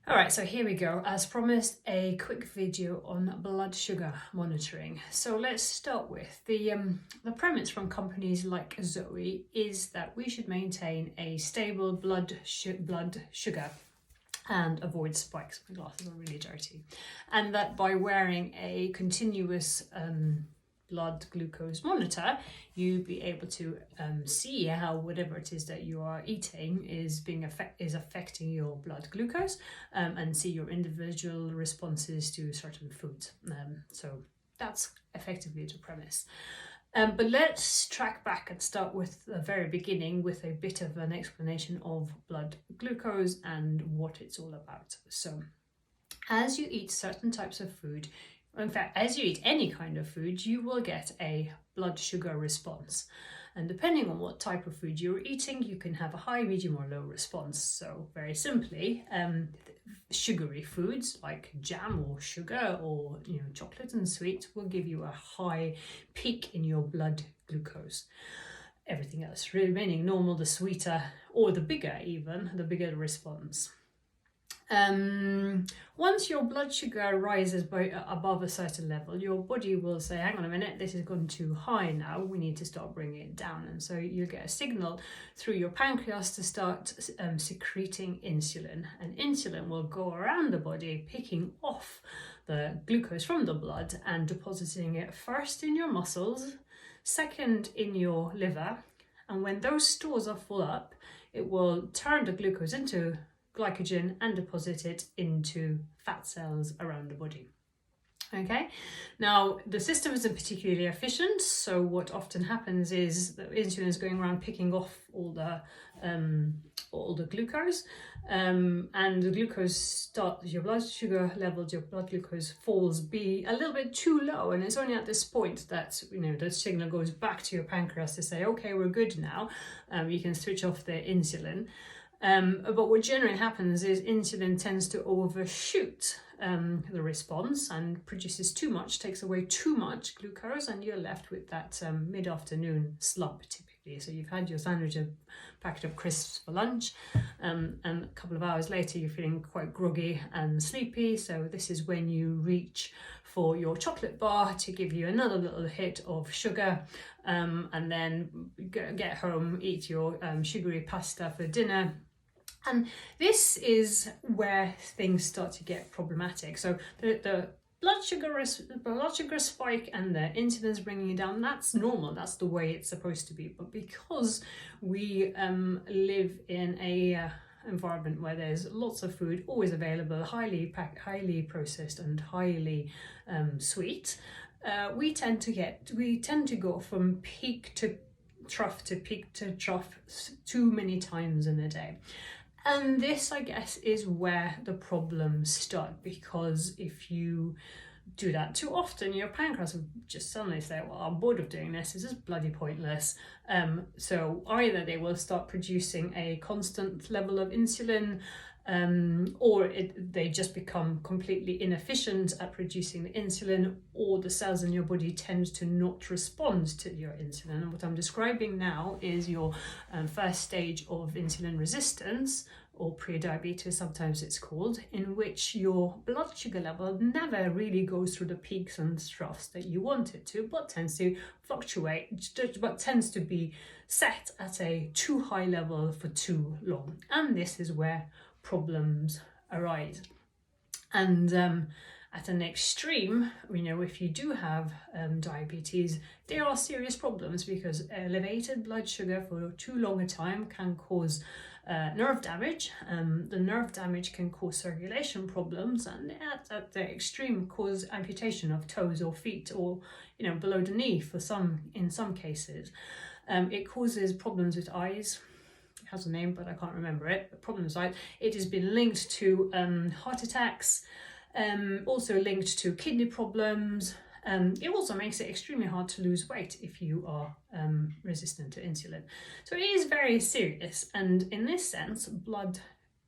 Alright, so here we go. As promised, a quick video on blood sugar monitoring. So let's start with the premise from companies like Zoe is that we should maintain a stable blood sugar and avoid spikes. My glasses are really dirty. And that by wearing a continuous blood glucose monitor, you be able to see how whatever it is that you are eating is affecting your blood glucose, and see your individual responses to certain foods. So that's effectively the premise. But let's track back and start with the very beginning with a bit of an explanation of blood glucose and what it's all about. So as you eat certain types of food, in fact, as you eat any kind of food, you will get a blood sugar response. And depending on what type of food you're eating, you can have a high, medium or low response. So very simply, sugary foods like jam or sugar or chocolate and sweet will give you a high peak in your blood glucose. Everything else remaining normal, the sweeter or the bigger the bigger the response. Once your blood sugar rises above a certain level, your body will say, hang on a minute, this has gone too high now, we need to start bringing it down. And so you get a signal through your pancreas to start secreting insulin. And insulin will go around the body, picking off the glucose from the blood and depositing it first in your muscles, second in your liver. And when those stores are full up, it will turn the glucose into glycogen and deposit it into fat cells around the body. Okay, now the system isn't particularly efficient, so what often happens is that insulin is going around picking off all the glucose, and the glucose your blood sugar levels, your blood glucose falls be a little bit too low, and it's only at this point that the signal goes back to your pancreas to say, okay, we're good now, you can switch off the insulin. But what generally happens is insulin tends to overshoot the response and produces too much, takes away too much glucose, and you're left with that mid-afternoon slump typically. So you've had your sandwich, a packet of crisps for lunch, and a couple of hours later you're feeling quite groggy and sleepy. So this is when you reach for your chocolate bar to give you another little hit of sugar, and then get home, eat your sugary pasta for dinner. And this is where things start to get problematic. So the blood sugar spike and the insulin's bringing it down, that's normal, that's the way it's supposed to be. But because we live in a environment where there's lots of food always available, highly processed and highly sweet, we tend to go from peak to trough too many times in a day. And this, I guess, is where the problems start, because if you do that too often, your pancreas will just suddenly say, well, I'm bored of doing this is bloody pointless. So either they will start producing a constant level of insulin, or they just become completely inefficient at producing the insulin, or the cells in your body tend to not respond to your insulin. And what I'm describing now is your first stage of insulin resistance, or pre-diabetes sometimes it's called, in which your blood sugar level never really goes through the peaks and troughs that you want it to, but tends to fluctuate, but tends to be set at a too high level for too long. And this is where problems arise. And at an extreme, if you do have diabetes, there are serious problems, because elevated blood sugar for too long a time can cause nerve damage. The nerve damage can cause circulation problems, and at the extreme cause amputation of toes or feet, or below the knee in some cases. It causes problems with eyes. Has a name, but I can't remember it. Problems like it has been linked to heart attacks, also linked to kidney problems. It also makes it extremely hard to lose weight if you are resistant to insulin. So it is very serious, and in this sense, blood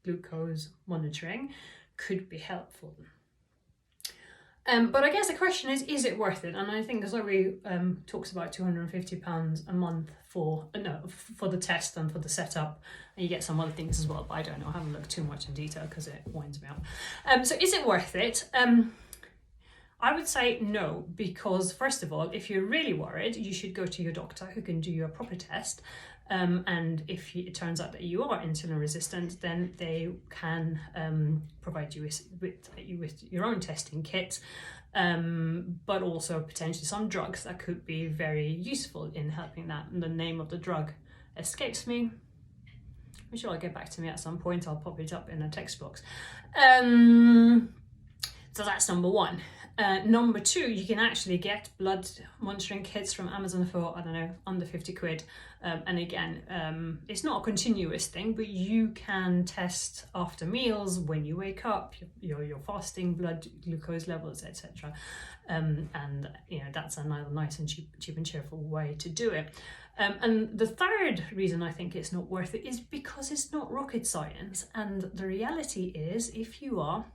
glucose monitoring could be helpful. But I guess the question is it worth it? And I think Zoe talks about £250 a month for the test and for the setup, and you get some other things as well. But I don't know. I haven't looked too much in detail because it winds me up. So is it worth it? I would say no, because first of all, if you're really worried, you should go to your doctor who can do you a proper test. And if it turns out that you are insulin resistant, then they can provide you with your own testing kit, but also potentially some drugs that could be very useful in helping that. And the name of the drug escapes me. I'm sure I'll get back to me at some point. I'll pop it up in a text box. So that's number one. Number two, you can actually get blood monitoring kits from Amazon for, I don't know, under 50 quid. And again, it's not a continuous thing, but you can test after meals, when you wake up, your fasting blood glucose levels, etc. And that's another nice and cheap and cheerful way to do it. And the third reason I think it's not worth it is because it's not rocket science. And the reality is, if you are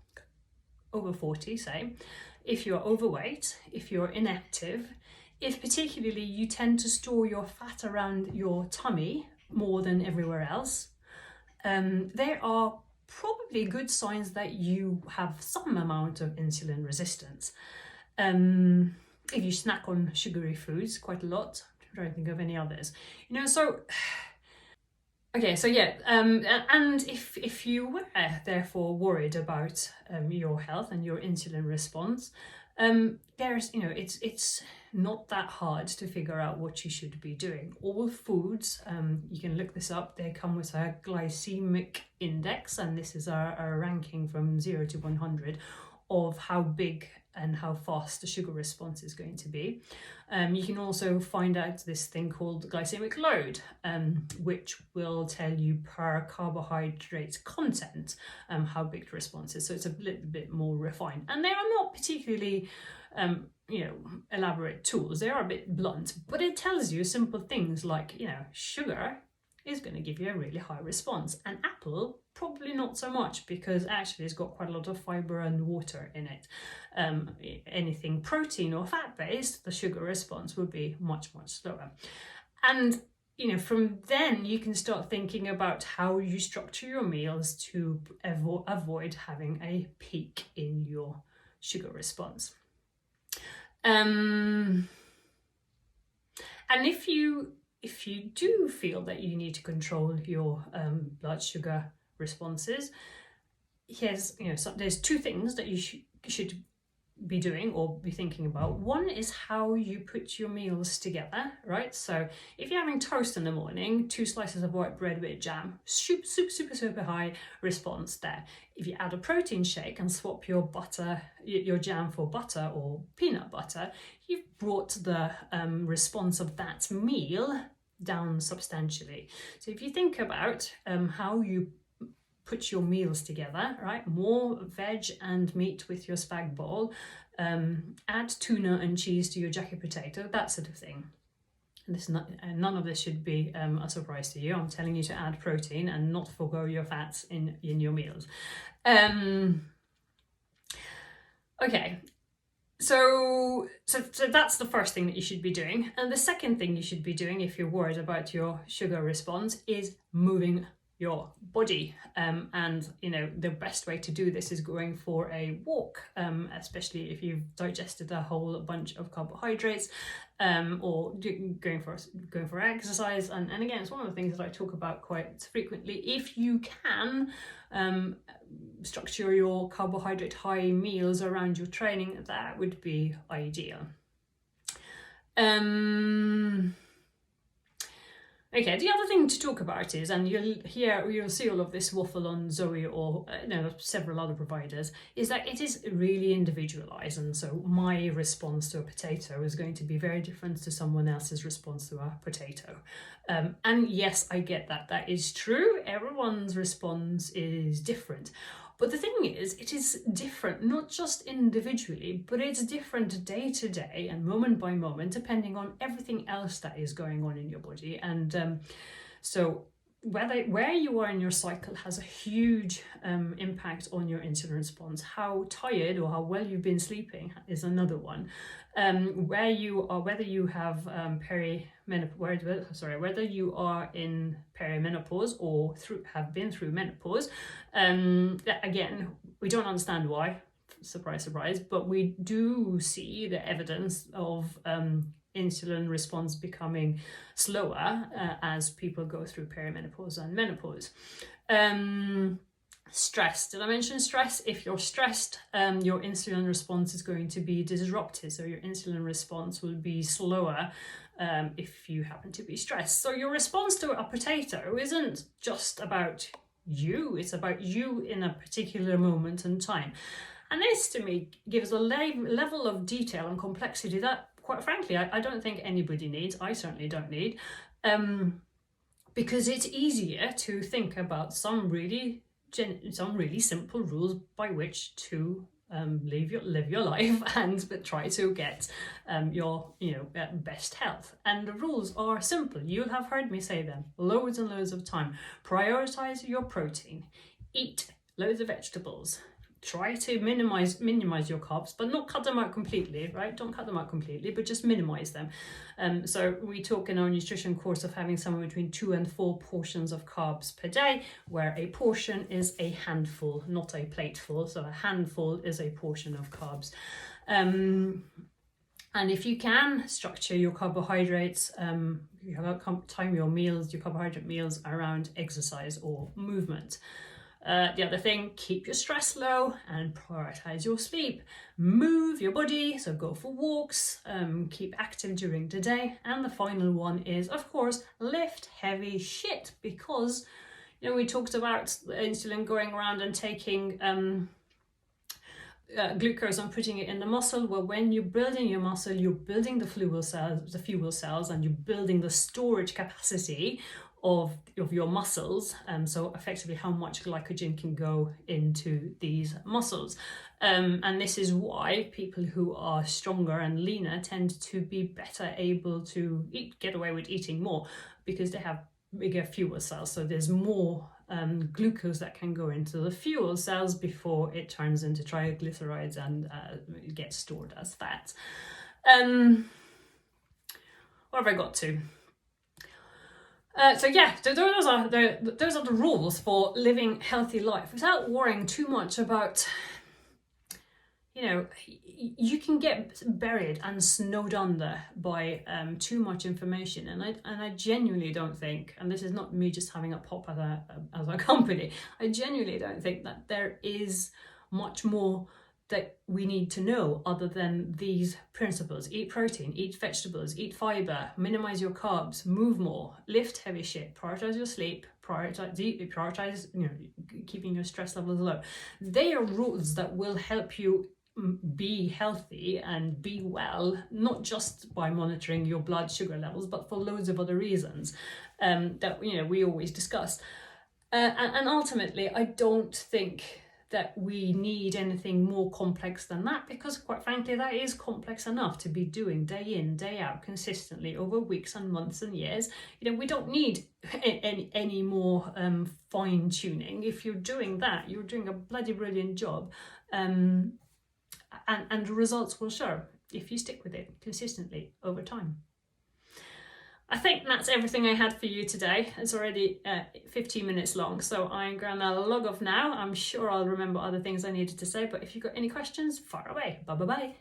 over 40, say, if you're overweight, if you're inactive, if particularly you tend to store your fat around your tummy more than everywhere else, there are probably good signs that you have some amount of insulin resistance. If you snack on sugary foods quite a lot, I'm trying to think of any others, so... Okay, so yeah, and if you were therefore worried about your health and your insulin response, there's it's not that hard to figure out what you should be doing. All foods, you can look this up. They come with a glycemic index, and this is our ranking from 0 to 100 of how big and how fast the sugar response is going to be. You can also find out this thing called glycemic load, which will tell you per carbohydrate content how big the response is. So it's a little bit more refined. And they are not particularly elaborate tools. They are a bit blunt, but it tells you simple things like, sugar is going to give you a really high response. And apple, probably not so much, because actually it's got quite a lot of fiber and water in it. Anything protein or fat-based, the sugar response would be much, much slower. And, from then you can start thinking about how you structure your meals to avoid having a peak in your sugar response. And if you do feel that you need to control your blood sugar responses, there's two things that you should be doing or be thinking about. One is how you put your meals together, right? So if you're having toast in the morning, 2 slices of white bread with jam, super high response there. If you add a protein shake and swap your jam for butter or peanut butter, you've brought the response of that meal down substantially. So if you think about how you put your meals together, right? More veg and meat with your spag bol, add tuna and cheese to your jacket potato, that sort of thing. And none of this should be a surprise to you. I'm telling you to add protein and not forgo your fats in your meals. Okay. So that's the first thing that you should be doing. And the second thing you should be doing if you're worried about your sugar response is moving your body. And the best way to do this is going for a walk, especially if you've digested a whole bunch of carbohydrates, or going for exercise. And again, it's one of the things that I talk about quite frequently. If you can structure your carbohydrate high meals around your training, that would be ideal. Okay, the other thing to talk about is, and you'll see all of this waffle on Zoe or several other providers, is that it is really individualized. And so my response to a potato is going to be very different to someone else's response to a potato. And yes, I get that. That is true. Everyone's response is different. But the thing is, it is different, not just individually, but it's different day to day and moment by moment, depending on everything else that is going on in your body. And so where you are in your cycle has a huge impact on your insulin response. How tired or how well you've been sleeping is another one. Where you are, whether you have whether you are in perimenopause or have been through menopause. Again, we don't understand why. Surprise, surprise, but we do see the evidence of insulin response becoming slower as people go through perimenopause and menopause. Stress. Did I mention stress? If you're stressed, your insulin response is going to be disrupted. So your insulin response will be slower if you happen to be stressed. So your response to a potato isn't just about you, it's about you in a particular moment in time. And this, to me, gives a level of detail and complexity that, quite frankly, I don't think anybody needs. I certainly don't need. Because it's easier to think about some really simple rules by which to live your life and try to get your best health. And the rules are simple. You'll have heard me say them loads and loads of time. Prioritize your protein. Eat loads of vegetables. Try to minimize your carbs, but not cut them out completely, right? Don't cut them out completely, but just minimize them. So we talk in our nutrition course of having somewhere between 2 and 4 portions of carbs per day, where a portion is a handful, not a plateful. So a handful is a portion of carbs. And if you can structure your carbohydrates, you have time your carbohydrate meals around exercise or movement. The other thing, keep your stress low and prioritize your sleep. Move your body, so go for walks, keep active during the day. And the final one is, of course, lift heavy shit, because we talked about insulin going around and taking glucose and putting it in the muscle. Well, when you're building your muscle, you're building the fuel cells, and you're building the storage capacity of your muscles, so effectively how much glycogen can go into these muscles. And this is why people who are stronger and leaner tend to be better able to get away with eating more, because they have bigger fuel cells. So there's more glucose that can go into the fuel cells before it turns into triglycerides and gets stored as fat. What have I got to? So those are the rules for living healthy life without worrying too much about, you can get buried and snowed under by too much information. And I genuinely don't think, and this is not me just having a pop as a company, I genuinely don't think that there is much more that we need to know other than these principles. Eat protein, eat vegetables, eat fiber, minimize your carbs, move more, lift heavy shit, prioritize your sleep, prioritize keeping your stress levels low. They are rules that will help you be healthy and be well, not just by monitoring your blood sugar levels, but for loads of other reasons that we always discuss. And ultimately, I don't think that we need anything more complex than that, because quite frankly that is complex enough to be doing day in, day out, consistently over weeks and months and years. We don't need any more fine tuning. If you're doing that, you're doing a bloody brilliant job, and the results will show if you stick with it consistently over time. I think that's everything I had for you today. It's already 15 minutes long, so I'm gonna log off now. I'm sure I'll remember other things I needed to say, but if you've got any questions, fire away. Bye.